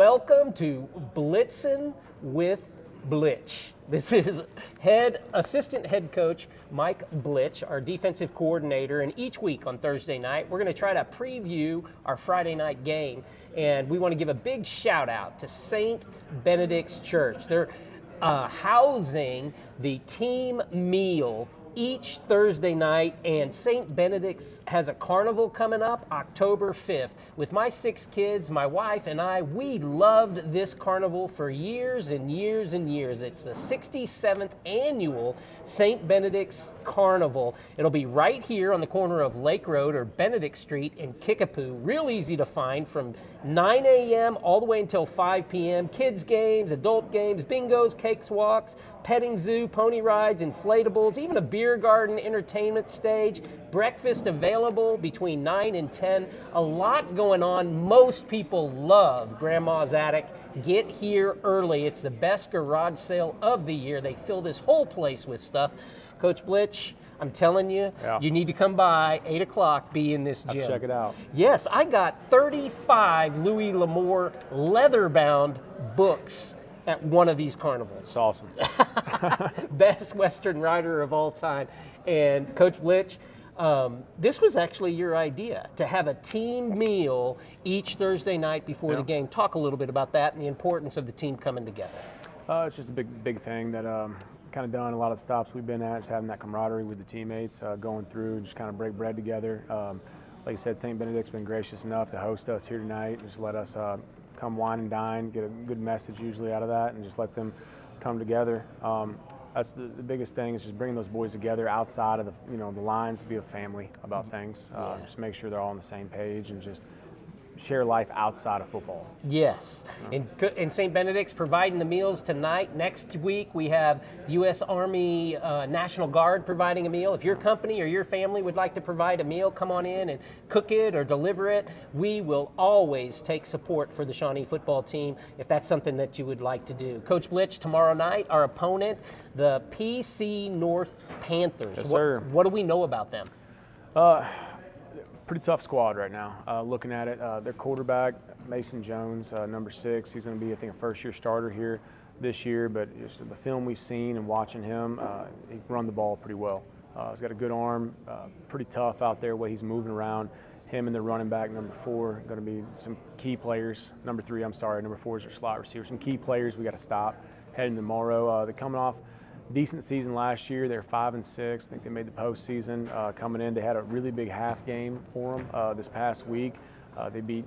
welcome to Blitzin with Blitch. This is assistant head coach Mike Blitch, our defensive coordinator, and each week on Thursday night, we're going to try to preview our Friday night game, and we want to give a big shout out to St. Benedict's Church. They're housing the team meal each Thursday night, and St. Benedict's has a carnival coming up October 5th. With my 6 kids, my wife and I, we loved this carnival for years and years and years. It's the 67th annual St. Benedict's Carnival. It'll be right here on the corner of Lake Road or Benedict Street in Kickapoo. Real easy to find from 9 a.m. all the way until 5 p.m. Kids games, adult games, bingos, cakes walks, petting zoo, pony rides, inflatables, even a beer garden entertainment stage, breakfast available between 9 and 10. A lot going on. Most people love Grandma's Attic. Get here early. It's the best garage sale of the year. They fill this whole place with stuff. Coach Blitch, I'm telling you, you need to come by 8 o'clock, be in this gym. Check it out. Yes, I got 35 Louis L'Amour leather-bound books at one of these carnivals. It's awesome. Best Western rider of all time. And Coach Blitch, this was actually your idea, to have a team meal each Thursday night before the game. Talk a little bit about that and the importance of the team coming together. It's just a big thing that kind of done a lot of stops we've been at, just having that camaraderie with the teammates, going through and just kind of break bread together. Like I said, St. Benedict's been gracious enough to host us here tonight and just let us come wine and dine, get a good message usually out of that, and just let them come together. That's the biggest thing, is just bringing those boys together outside of the lines, to be a family about things. Just make sure they're all on the same page and just share life outside of football. Yes, and St. Benedict's providing the meals tonight. Next week we have the U.S. Army National Guard providing a meal. If your company or your family would like to provide a meal, come on in and cook it or deliver it. We will always take support for the Shawnee football team if that's something that you would like to do. Coach Blitch, tomorrow night, our opponent, the PC North Panthers. Yes, sir. What do we know about them? Pretty tough squad right now. Looking at it, their quarterback, Mason Jones, number 6, he's going to be, I think, a first-year starter here this year, but just the film we've seen and watching him, he can run the ball pretty well. He's got a good arm, pretty tough out there, the way he's moving around. Him and the running back, number 4, going to be some key players. Number 3, I'm sorry, number 4 is their slot receiver. Some key players we got to stop heading tomorrow. They're coming off decent season last year. They're 5-6. I think they made the postseason. Coming in, they had a really big half game for them this past week. They beat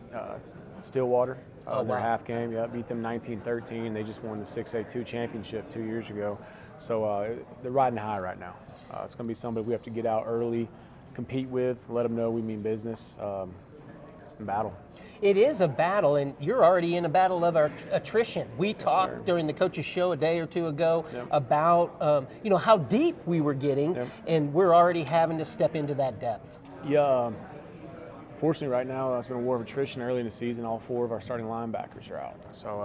Stillwater, their half game. Beat them 19-13. They just won the 6A2 championship 2 years ago. So they're riding high right now. It's going to be somebody we have to get out early, compete with, let them know we mean business. It's a battle. It is a battle, and you're already in a battle of attrition. We talked during the coaches show a day or two ago about how deep we were getting, and we're already having to step into that depth. Yeah, fortunately right now it's been a war of attrition. Early in the season, all 4 of our starting linebackers are out. So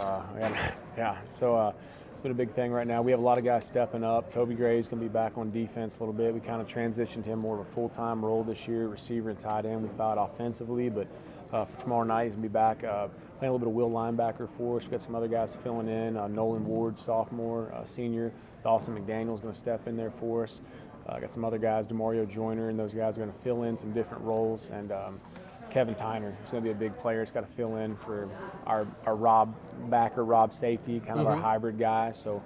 it's been a big thing right now. We have a lot of guys stepping up. Toby Gray's going to be back on defense a little bit. We kind of transitioned him more of a full-time role this year, receiver and tight end. We thought offensively, but for tomorrow night, he's going to be back playing a little bit of will linebacker for us. We've got some other guys filling in. Nolan Ward, sophomore, senior. Dawson McDaniel's going to step in there for us. Got some other guys, DeMario Joyner, and those guys are going to fill in some different roles. And Kevin Tyner is going to be a big player. He's got to fill in for our Rob backer, Rob safety, kind of our hybrid guy. So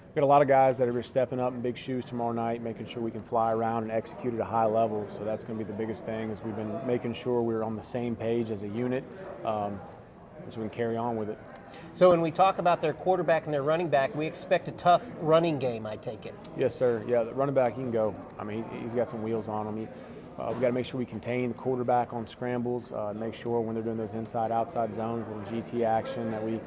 we've got a lot of guys that are stepping up in big shoes tomorrow night, making sure we can fly around and execute at a high level. So that's going to be the biggest thing, is we've been making sure we're on the same page as a unit, so we can carry on with it. So when we talk about their quarterback and their running back, we expect a tough running game, I take it. Yes, sir. Yeah, the running back, he can go. I mean, he's got some wheels on him. We got to make sure we contain the quarterback on scrambles, make sure when they're doing those inside-outside zones and GT action that we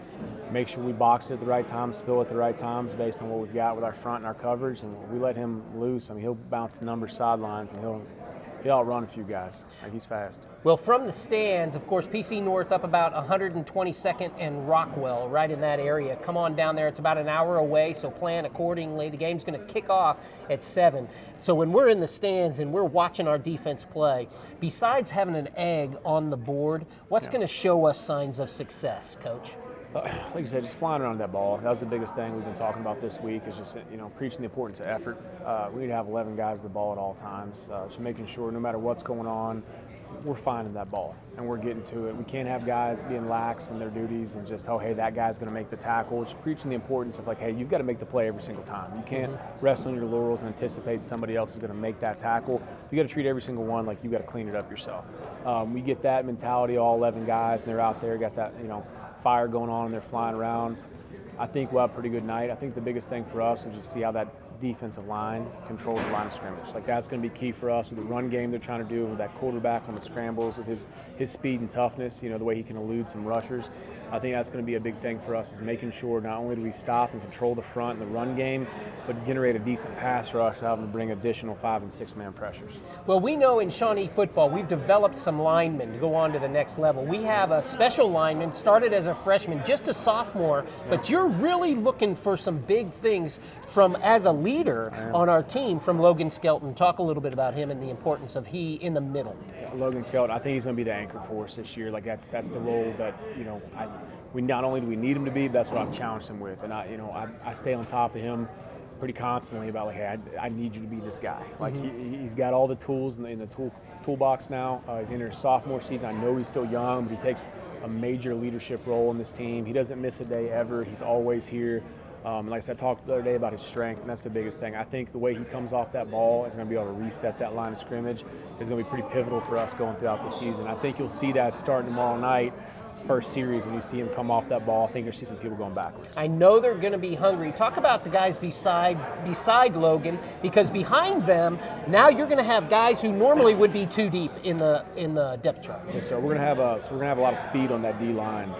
make sure we box it at the right times, spill at the right times based on what we've got with our front and our coverage. And we let him loose, I mean, he'll bounce the number sidelines and he'll outrun a few guys. Like, he's fast. Well, from the stands, of course, PC North up about 122nd and Rockwell, right in that area. Come on down there. It's about an hour away, so plan accordingly. The game's going to kick off at 7. So when we're in the stands and we're watching our defense play, besides having an egg on the board, what's going to show us signs of success, Coach? Like you said, just flying around that ball. That was the biggest thing we've been talking about this week is just, preaching the importance of effort. We need to have 11 guys at the ball at all times, just making sure no matter what's going on, we're finding that ball and we're getting to it. We can't have guys being lax in their duties and just, oh, hey, that guy's going to make the tackle. Just preaching the importance of, like, hey, you've got to make the play every single time. You can't rest on your laurels and anticipate somebody else is going to make that tackle. You got to treat every single one like you got to clean it up yourself. We get that mentality, all 11 guys, and they're out there, got that, fire going on, and they're flying around. I think we'll have a pretty good night. I think the biggest thing for us is just see how that defensive line controls the line of scrimmage. Like, that's going to be key for us with the run game they're trying to do, with that quarterback on the scrambles, with his speed and toughness, the way he can elude some rushers. I think that's going to be a big thing for us, is making sure not only do we stop and control the front and the run game, but generate a decent pass rush, having to bring additional 5- and 6-man pressures. Well, we know in Shawnee football, we've developed some linemen to go on to the next level. We have a special lineman, started as a freshman, just a sophomore, but you're really looking for some big things from, as a leader on our team, from Logan Skelton. Talk a little bit about him and the importance of he in the middle. Logan Skelton, I think he's going to be the anchor for us this year. Like, that's the role that, we not only do we need him to be, but that's what I've challenged him with. And I stay on top of him pretty constantly about, like, hey, I need you to be this guy. Like, he's got all the tools in the toolbox now. He's in his sophomore season. I know he's still young, but he takes a major leadership role in this team. He doesn't miss a day ever. He's always here. Like I said, I talked the other day about his strength, and that's the biggest thing. I think the way he comes off that ball is going to be able to reset that line of scrimmage. Is going to be pretty pivotal for us going throughout the season. I think you'll see that starting tomorrow night. First series, when you see him come off that ball, I think you'll see some people going backwards. I know they're going to be hungry. Talk about the guys beside Logan, because behind them, now you're going to have guys who normally would be too deep in the depth chart. Yes, sir. We're going to have a lot of speed on that D line.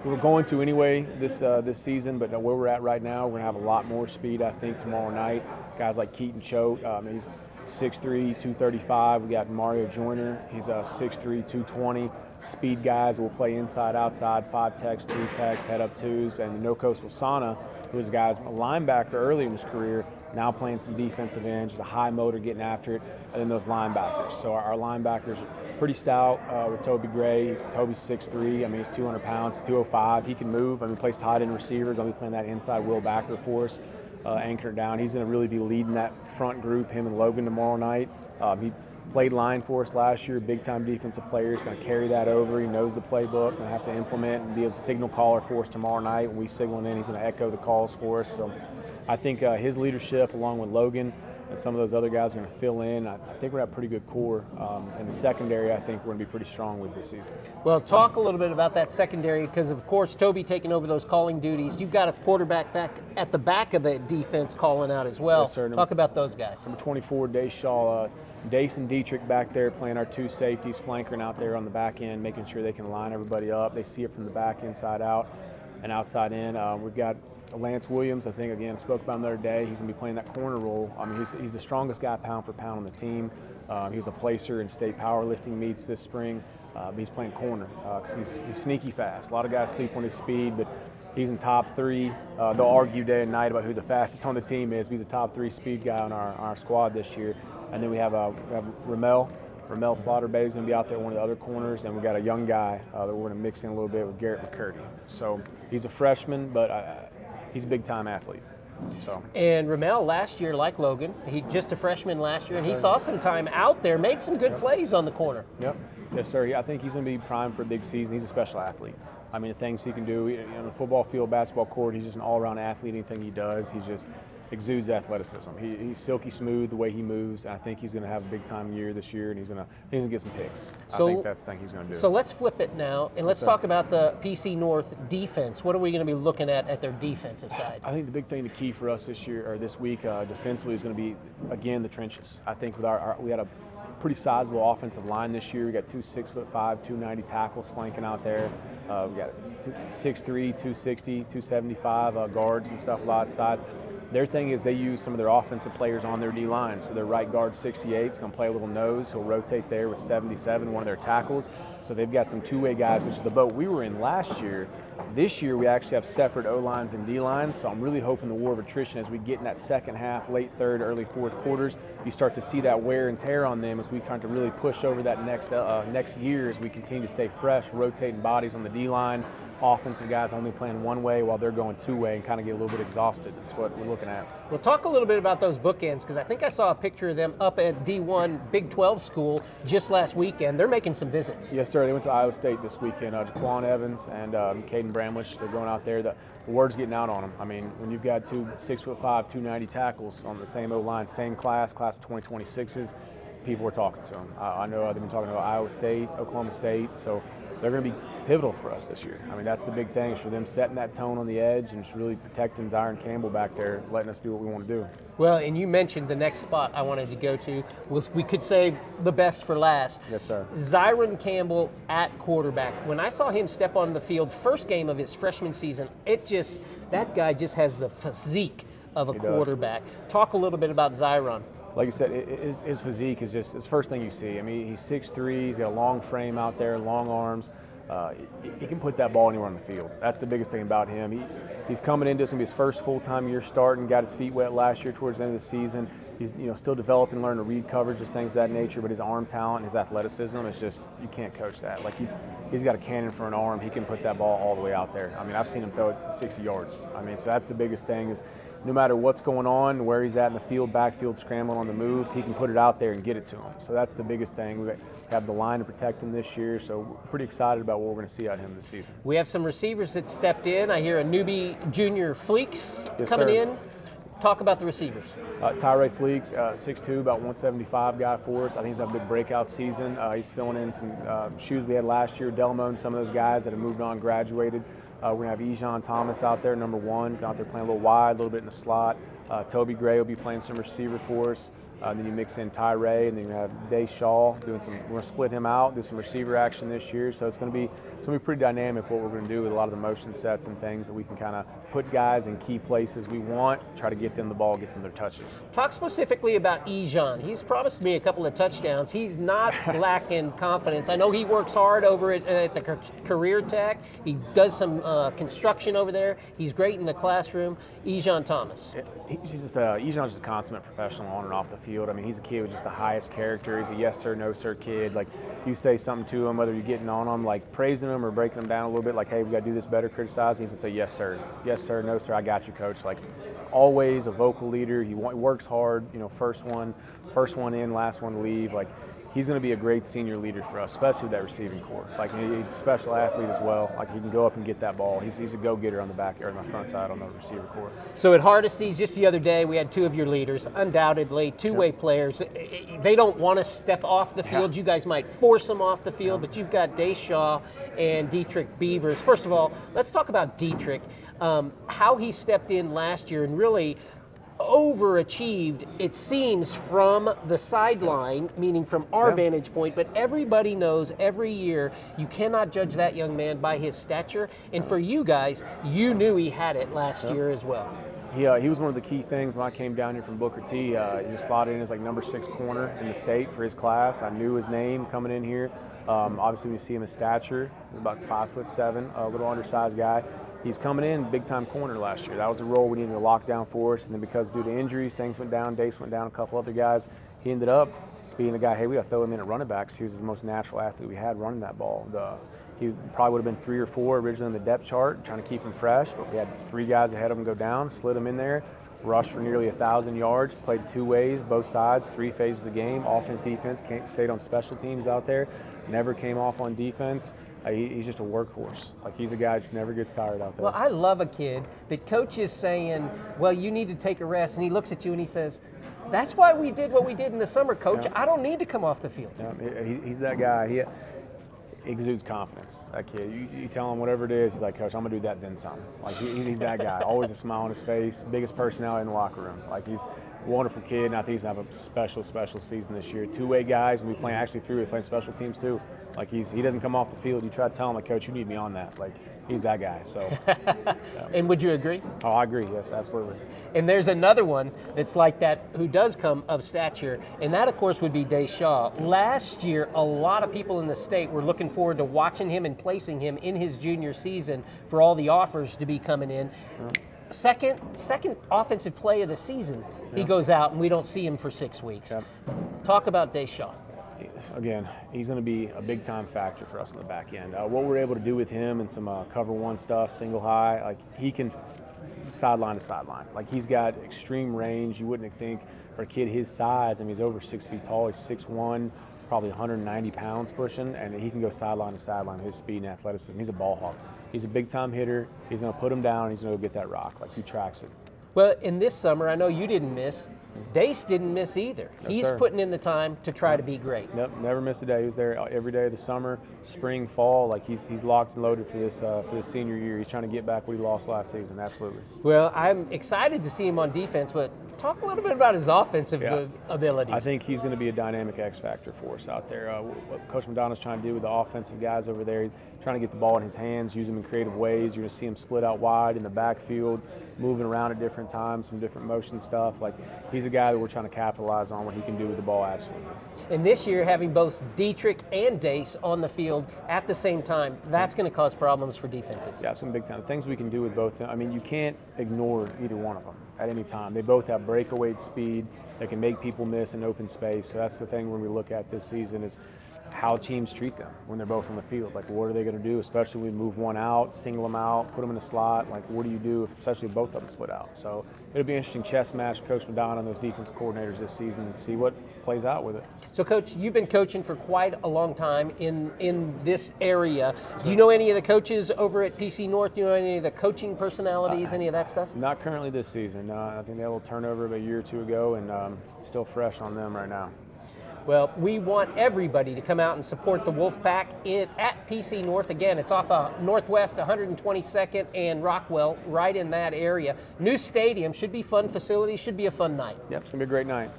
We were going to anyway this season, but where we're at right now, we're going to have a lot more speed. I think tomorrow night, guys like Keaton Choate, he's 6'3", 235. We got Mario Joyner. He's 6'3", 220. Speed guys will play inside, outside, 5 techs, 3 techs, head up twos, and Nokos Wasana, who was a linebacker early in his career, now playing some defensive end, just a high motor getting after it, and then those linebackers. So our linebackers are pretty stout with Toby Gray. Toby's 6'3". He's 200 pounds, 205. He can move. He plays tight end receiver, going to be playing that inside will backer for us, anchoring down. He's going to really be leading that front group, him and Logan, tomorrow night. He played line for us last year, big-time defensive player. He's going to carry that over. He knows the playbook, going to have to implement and be a signal caller for us tomorrow night. When we signal in, he's going to echo the calls for us. So I think his leadership, along with Logan and some of those other guys, are going to fill in. I think we're going to have a pretty good core. And the secondary, I think we're going to be pretty strong with this season. Well, talk a little bit about that secondary, because, of course, Toby taking over those calling duties. You've got a quarterback back at the back of the defense calling out as well. Yes, sir. Talk about those guys. Number 24, Dace and Dietrich back there playing our 2 safeties, flankering out there on the back end, making sure they can line everybody up. They see it from the back, inside out, and outside in. We've got Lance Williams, I think, again, spoke about him the other day. He's going to be playing that corner role. He's the strongest guy pound for pound on the team. He's a placer in state powerlifting meets this spring. He's playing corner because he's sneaky fast. A lot of guys sleep on his speed, but he's in top 3. They'll argue day and night about who the fastest on the team is. He's a top 3 speed guy on our squad this year. And then we have Ramel Slaughter-Bay is going to be out there, one of the other corners, and we got a young guy that we're going to mix in a little bit with Garrett McCurdy. So he's a freshman, but he's a big-time athlete. So. And Ramel last year, like Logan, he's just a freshman last year, and he saw some time out there, made some good plays on the corner. Yep. Yes, sir. I think he's going to be primed for a big season. He's a special athlete. The things he can do on the football field, basketball court, he's just an all-around athlete. Anything he does, he's just exudes athleticism. He's silky smooth the way he moves. And I think he's going to have a big-time year this year, and he's going to get some picks. I think that's the thing he's going to do. So let's flip it now, and let's talk about the PC North defense. What are we going to be looking at their defensive side? I think the big thing, the key for us this week, defensively, is going to be, again, the trenches. I think with we had a pretty sizable offensive line this year. We got 2 6'5", 290 tackles flanking out there. We got 6'3", 260, 275 guards and stuff, a lot of size. Their thing is they use some of their offensive players on their D-line. So their right guard, 68, is going to play a little nose. He'll rotate there with 77, one of their tackles. So they've got some two-way guys, which is the boat we were in last year. This year we actually have separate O-lines and D-lines, so I'm really hoping the war of attrition as we get in that second half, late third, early fourth quarters, you start to see that wear and tear on them as we kind of really push over that next gear as we continue to stay fresh, rotating bodies on the D-line, offensive guys only playing one way while they're going two-way and kind of get a little bit exhausted. That's what we're looking at. Well, talk a little bit about those bookends, because I think I saw a picture of them up at D1 Big 12 school just last weekend. They're making some visits. Yes, sir. They went to Iowa State this weekend. Jaquan Evans and Caden Bramlage, they're going out there. The word's getting out on them. I mean, when you've got two 6'5", 290 tackles on the same O-line, same class of 2026s, people are talking to them. I know they've been talking about Iowa State, Oklahoma State, so they're going to be pivotal for us this year. I mean, that's the big thing, is for them setting that tone on the edge and just really protecting Zyron Campbell back there, letting us do what we want to do. Well, and you mentioned the next spot I wanted to go to. We could save the best for last. Yes, sir. Zyron Campbell at quarterback. When I saw him step on the field, first game of his freshman season, that guy just has the physique of a quarterback. Talk a little bit about Zyron. Like you said, his physique is just the first thing you see. I mean, he's 6'3", he's got a long frame out there, long arms. He can put that ball anywhere on the field. That's the biggest thing about him. He's coming into this, going to be his first full-time year starting, got his feet wet last year towards the end of the season. He's still developing, learning to read coverage, just things of that nature, but his arm talent, his athleticism, it's just, you can't coach that. Like, he's got a cannon for an arm. He can put that ball all the way out there. I mean, I've seen him throw it 60 yards. I mean, so that's the biggest thing, is no matter what's going on, where he's at in the field, backfield, scrambling on the move, he can put it out there and get it to him. So that's the biggest thing. We have the line to protect him this year, so we're pretty excited about what we're going to see out of him this season. We have some receivers that stepped in. I hear a newbie junior Fleeks coming in. Talk about the receivers. Tyree Fleeks, 6'2", about 175 guy for us. I think he's had a big breakout season. He's filling in some shoes we had last year. Delmo and some of those guys that have moved on, graduated. We're going to have Ejon Thomas out there, number 1, out there playing a little wide, a little bit in the slot. Toby Gray will be playing some receiver for us. Then you mix in Tyree, and then you have Day Shaw doing some. We're going to split him out, do some receiver action this year. So it's going to be pretty dynamic what we're going to do with a lot of the motion sets and things that we can kind of put guys in key places we want, try to get them the ball, get them their touches. Talk specifically about Ejon. He's promised me a couple of touchdowns. He's not lacking confidence. I know he works hard over at the Career Tech. He does some construction over there. He's great in the classroom. Ejon Thomas. Ejon's just a consummate professional on and off the field. I mean, he's a kid with just the highest character. He's a yes sir, no sir kid. Like, you say something to him, whether you're getting on him, like praising him or breaking him down a little bit, like, hey, we got to do this better, criticize. He's going to say, yes sir, no sir, I got you, coach. Like, always a vocal leader. He works hard. First one in, last one to leave. Like, he's going to be a great senior leader for us, especially with that receiving core. Like, he's a special athlete as well. Like, he can go up and get that ball. He's a go-getter on the back or on the front side on the receiver core. So at Hardesty's just the other day, we had 2 of your leaders, undoubtedly two-way players. They don't want to step off the field. You guys might force them off the field, but you've got Dayshaw and Dietrich Beavers. First of all, let's talk about Dietrich, how he stepped in last year and really overachieved, it seems, from the sideline, meaning from our vantage point, but everybody knows every year you cannot judge that young man by his stature, and for you guys, you knew he had it last year as well. He was one of the key things when I came down here from Booker T. He was slotted in as like number 6 corner in the state for his class. I knew his name coming in here. Obviously, we see him in stature, about 5'7", a little undersized guy. He's coming in big-time corner last year. That was the role we needed to lock down for us. And then because due to injuries, things went down. Dace went down, a couple other guys. He ended up being the guy, hey, we got to throw him in at running backs. He was the most natural athlete we had running that ball. He probably would have been 3 or 4 originally on the depth chart, trying to keep him fresh. But we had 3 guys ahead of him go down, slid him in there, rushed for nearly 1,000 yards, played 2 ways, both sides, 3 phases of the game, offense, defense, stayed on special teams out there, never came off on defense. He's just a workhorse. Like, he's a guy that just never gets tired out there. Well, I love a kid that coach is saying, well, you need to take a rest, and he looks at you and he says, that's why we did what we did in the summer, coach. I don't need to come off the field. He's that guy. He exudes confidence, that kid. You tell him whatever it is, he's like, coach, I'm going to do that then some. Like, he's that guy. Always a smile on his face, biggest personality in the locker room. Like, he's a wonderful kid, and I think he's going to have a special season this year. 2-way guys, and we playing actually 3, we're playing special teams too. Like, he doesn't come off the field. You try to tell him, like, coach, you need me on that. Like, he's that guy. So. And would you agree? Oh, I agree. Yes, absolutely. And there's another one that's like that who does come of stature, and that, of course, would be Dayshaw. Last year, a lot of people in the state were looking forward to watching him and placing him in his junior season for all the offers to be coming in. Second offensive play of the season, he goes out and we don't see him for 6 weeks. Talk about Dayshaw. Again, he's going to be a big-time factor for us in the back end. What we're able to do with him and some cover one stuff, single high, like he can sideline to sideline. Like he's got extreme range. You wouldn't think for a kid his size. I mean, he's over 6 feet tall. He's 6'1", probably 190 pounds pushing, and he can go sideline to sideline with his speed and athleticism. He's a ball hawk. He's a big-time hitter. He's going to put him down. He's going to go get that rock. Like he tracks it. Well, in this summer, I know you didn't miss. Dace didn't miss either. No, He's sir. putting in the time to try to be great. Nope, never missed a day. He was there every day of the summer, spring, fall. Like he's locked and loaded for this senior year. He's trying to get back what he lost last season. Absolutely. Well, I'm excited to see him on defense, but talk a little bit about his offensive abilities. I think he's going to be a dynamic X factor for us out there. What Coach Madonna's trying to do with the offensive guys over there, he's trying to get the ball in his hands, use them in creative ways. You're going to see him split out wide in the backfield, moving around at different times, some different motion stuff. Like he's a guy that we're trying to capitalize on what he can do with the ball. Absolutely. And this year, having both Dietrich and Dace on the field at the same time, that's going to cause problems for defenses. Yeah, some big time things we can do with both. I mean, you can't ignore either one of them at any time. They both have breakaway speed. They can make people miss in open space. So that's the thing when we look at this season is how teams treat them when they're both on the field. Like, what are they going to do, especially when we move one out, single them out, put them in a slot? Like, what do you do, especially if both of them split out? So it'll be an interesting chess match, Coach Madonna and those defensive coordinators this season to see what plays out with it. So, Coach, you've been coaching for quite a long time in this area. Do you know any of the coaches over at PC North? Do you know any of the coaching personalities, any of that stuff? Not currently this season. I think they had a little turnover about a year or two ago, and still fresh on them right now. Well, we want everybody to come out and support the Wolfpack at PC North. Again, it's off Northwest 122nd and Rockwell, right in that area. New stadium, should be fun facilities, should be a fun night. Yep, it's going to be a great night.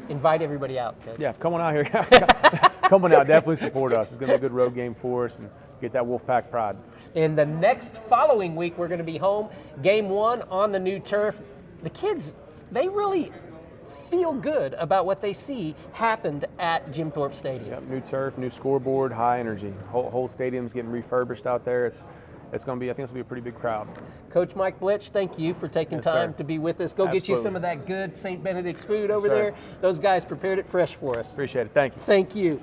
Invite everybody out, Coach. Yeah, come on out here. Come on out, definitely support us. It's going to be a good road game for us and get that Wolfpack pride. And the next following week, we're going to be home. Game 1 on the new turf. The kids, they really feel good about what they see happened at Jim Thorpe Stadium. Yep, new turf, new scoreboard, high energy. Whole stadium's getting refurbished out there. It's going to be, I think it's going to be a pretty big crowd. Coach Mike Blitch, thank you for taking time to be with us. Go get you some of that good St. Benedict's food over there. Those guys prepared it fresh for us. Appreciate it. Thank you. Thank you.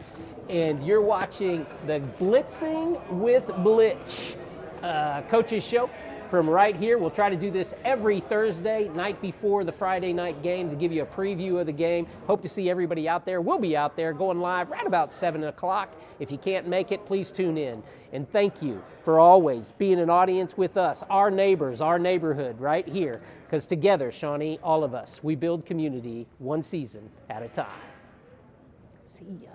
And you're watching the Blitzing with Blitch coaches show from right here. We'll try to do this every Thursday night before the Friday night game to give you a preview of the game. Hope to see everybody out there. We'll be out there going live right about 7 o'clock. If you can't make it, please tune in. And thank you for always being an audience with us, our neighbors, our neighborhood right here. Because together, Shawnee, all of us, we build community one season at a time. See ya.